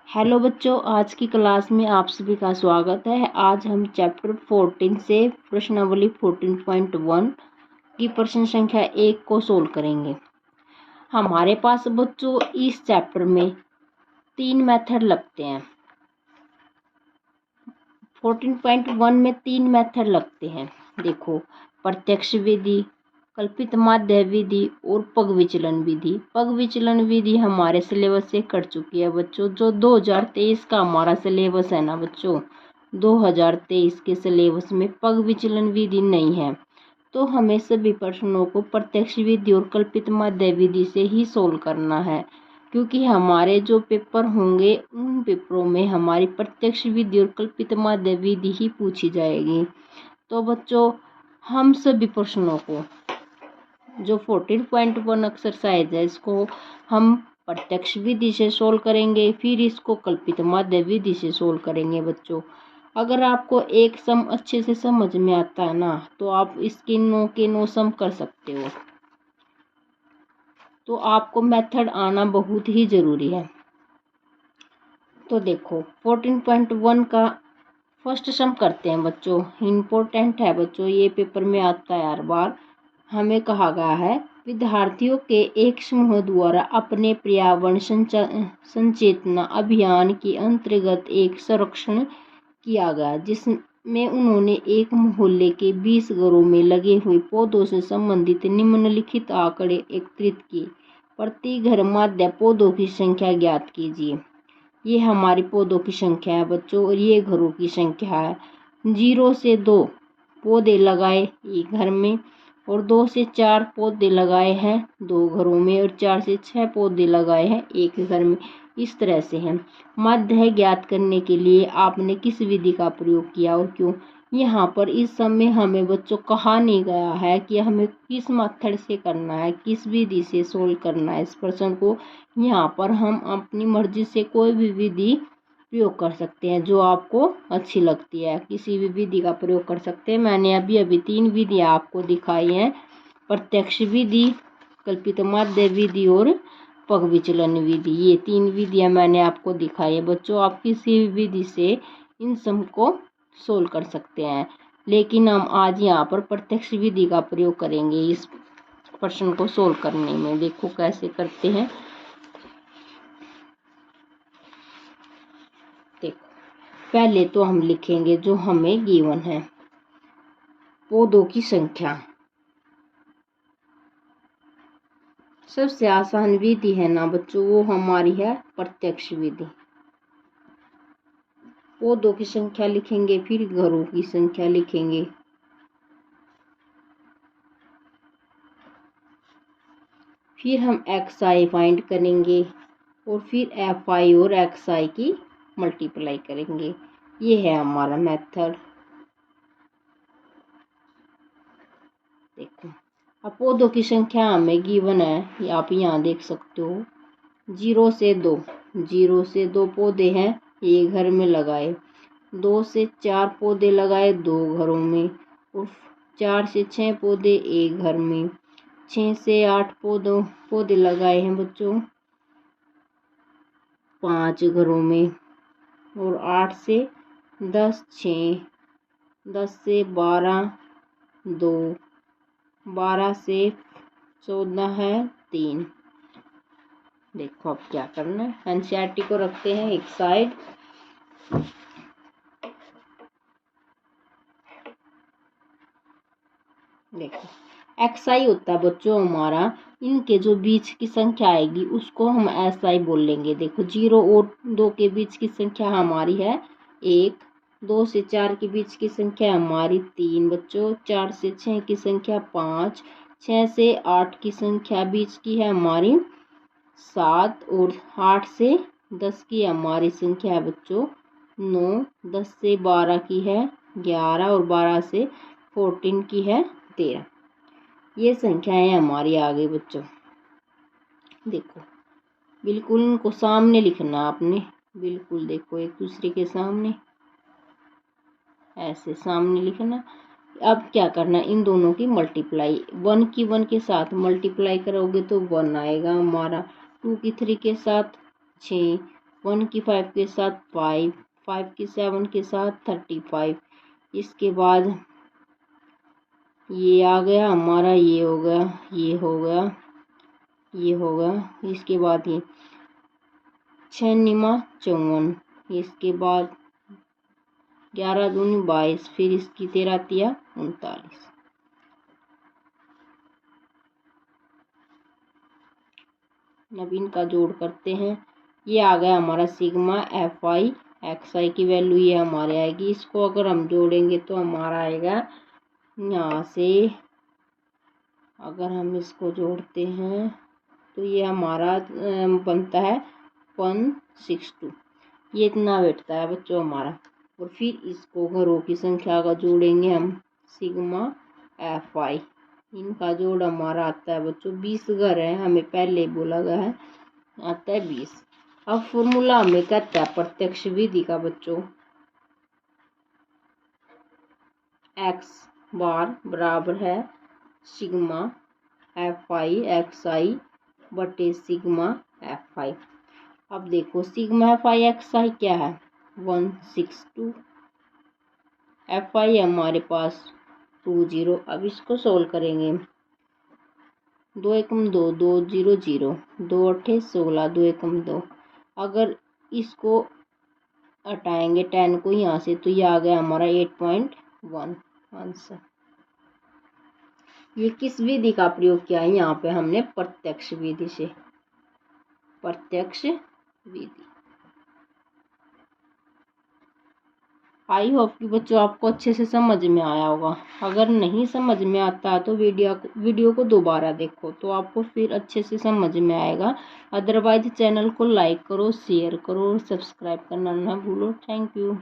Hello बच्चों, आज की क्लास में आप सभी का स्वागत है। आज हम चैप्टर 14 से प्रश्नावली 14.1 की प्रश्न संख्या 1 को सोल्व करेंगे। हमारे पास बच्चों इस चैप्टर में 3 मेथड लगते हैं। 14.1 में 3 मेथड लगते हैं। देखो, प्रत्यक्ष विधि, कल्पित माध्य विधि और पग विचलन विधि। पग विचलन विधि हमारे सिलेबस से कट चुकी है बच्चों। जो 2023 का हमारा सिलेबस है ना बच्चों, 2023 के सिलेबस में पग विचलन विधि नहीं है, तो हमें सभी प्रश्नों को प्रत्यक्ष विधि और कल्पित माध्य विधि से ही सोल्व करना है, क्योंकि हमारे जो पेपर होंगे उन पेपरों में हमारी प्रत्यक्ष विधि और कल्पित माध्य विधि ही पूछी जाएगी। तो बच्चों, हम सभी प्रश्नों को जो 14.1 एक्सरसाइज है इसको हम प्रत्यक्ष विधि से सोल्व करेंगे, फिर इसको कल्पित माध्य विधि से सोल्व करेंगे। बच्चों, अगर आपको एक सम अच्छे से समझ में आता है ना, तो आप इसके 9 के 9 सम कर सकते हो। तो आपको मेथड आना बहुत ही जरूरी है। तो देखो, 14.1 का फर्स्ट सम करते हैं बच्चों। इम्पोर्टेंट है बच्चों, ये पेपर में आता है हर बार। हमें कहा गया है, विद्यार्थियों के एक समूह द्वारा अपने पर्यावरण संचेतना अभियान के अंतर्गत एक सर्वेक्षण किया गया, जिसमें उन्होंने एक मोहल्ले के 20 घरों में लगे हुए पौधों से संबंधित निम्नलिखित आंकड़े एकत्रित किए। प्रति घर माध्य पौधों की संख्या ज्ञात कीजिए। ये हमारी पौधों की संख्या है बच्चों, और ये घरों की संख्या है। 0 से 2 पौधे लगाए एक घर में, और 2 से 4 पौधे लगाए हैं 2 घरों में, और 4 से 6 पौधे लगाए हैं एक घर में। इस तरह से है। माध्य ज्ञात करने के लिए आपने किस विधि का प्रयोग किया और क्यों? यहाँ पर इस समय हमें बच्चों कहा नहीं गया है कि हमें किस मेथड से करना है, किस विधि से सोल्व करना है इस प्रश्न को। यहाँ पर हम अपनी मर्जी से कोई भी विधि प्रयोग कर सकते हैं जो आपको अच्छी लगती है। किसी भी विधि का प्रयोग कर सकते हैं। मैंने अभी 3 विधियाँ आपको दिखाई हैं, प्रत्यक्ष विधि, कल्पित माध्य विधि और पग विचलन विधि। ये 3 विधियाँ मैंने आपको दिखाई है बच्चों। आप किसी भी विधि से इन सम को सोल्व कर सकते हैं, लेकिन हम आज यहाँ पर प्रत्यक्ष विधि का प्रयोग करेंगे इस प्रश्न को सोल्व करने में। देखो कैसे करते हैं। देखो, पहले तो हम लिखेंगे जो हमें गिवन है, पौधों की संख्या। सबसे आसान विधि है ना बच्चों, वो हमारी है प्रत्यक्ष विधि। पौधों की संख्या लिखेंगे, फिर घरों की संख्या लिखेंगे। फिर हम xi फाइंड करेंगे, और फिर fi और xi की मल्टीप्लाई करेंगे। ये है हमारा मेथड। देखो, अब पौधों की संख्या हमें गिवन है, ये आप यहाँ देख सकते हो। 0 से 2 पौधे हैं एक घर में लगाए, 2 से 4 पौधे लगाए 2 घरों में, और 4 से 6 पौधे एक घर में, 6 से 8 पौधे लगाए हैं बच्चों 5 घरों में, और 8 से 10 6, 10 से 12 2, 12 से 14 है 3। देखो अब क्या करना है, एनसीईआरटी को रखते हैं एक साइड। देखो, xi होता है बच्चों हमारा, इनके जो बीच की संख्या आएगी उसको हम si बोल लेंगे। देखो, 0 और 2 के बीच की संख्या हमारी है 1, 2 से 4 के बीच की संख्या हमारी 3 बच्चों, 4 से 6 की संख्या 5, 6 से 8 की संख्या बीच की है हमारी 7, और 8 से 10 की हमारी संख्या है बच्चों 9, 10 से 12 की है 11, और 12 से 14 की है 13। ये संख्याएं हमारी आ गई बच्चों। देखो, बिल्कुल इनको सामने लिखना आपने, बिल्कुल देखो एक दूसरे के सामने, ऐसे सामने लिखना। अब क्या करना, इन दोनों की मल्टीप्लाई, 1 की 1 के साथ मल्टीप्लाई करोगे तो 1 आएगा हमारा, 2 की 3 के साथ 6, 1 की 5 के साथ 5, 5 की 7 के साथ 35। इसके बाद ये आ गया हमारा, ये हो गया, ये हो गया, ये हो गया। इसके बाद ये 6 निमा 54, इसके बाद 11 दूनी 22, फिर इसकी 13 तिया 39। अब इनका जोड़ करते हैं। ये आ गया हमारा सिग्मा एफ आई एक्स आई की वैल्यू ये हमारे आएगी। इसको अगर हम जोड़ेंगे तो हमारा आएगा यहाँ से, अगर हम इसको जोड़ते हैं तो ये हमारा बनता है 162। ये इतना बैठता है बच्चों हमारा। और फिर इसको घरों की संख्या का जोड़ेंगे हम, सिग्मा एफ आई, इनका जोड़ हमारा आता है बच्चों 20 घर है, हमें पहले बोला गया है, आता है 20। अब फॉर्मूला हमें कहता है प्रत्यक्ष विधि का बच्चों, एक्स बार बराबर है सिग्मा एफ आई एक्स आई बटे सिग्मा एफ आई। अब देखो सिग्मा एफ आई एक्स आई क्या है 162, एफ आई हमारे पास 20। अब इसको सोल्व करेंगे, 2 एकम 2, 2 0 0, 2 अट्ठे 16, 2 एकम 2। अगर इसको हटाएंगे 10 को यहाँ से तो ये आ गया हमारा 8.1 आंसर। ये किस विधि का प्रयोग किया है, यहाँ पे हमने प्रत्यक्ष विधि से, प्रत्यक्ष विधि। आई होप कि बच्चों आपको अच्छे से समझ में आया होगा। अगर नहीं समझ में आता तो वीडियो को दोबारा देखो तो आपको फिर अच्छे से समझ में आएगा। अदरवाइज चैनल को लाइक करो, शेयर करो और सब्सक्राइब करना ना भूलो। Thank you.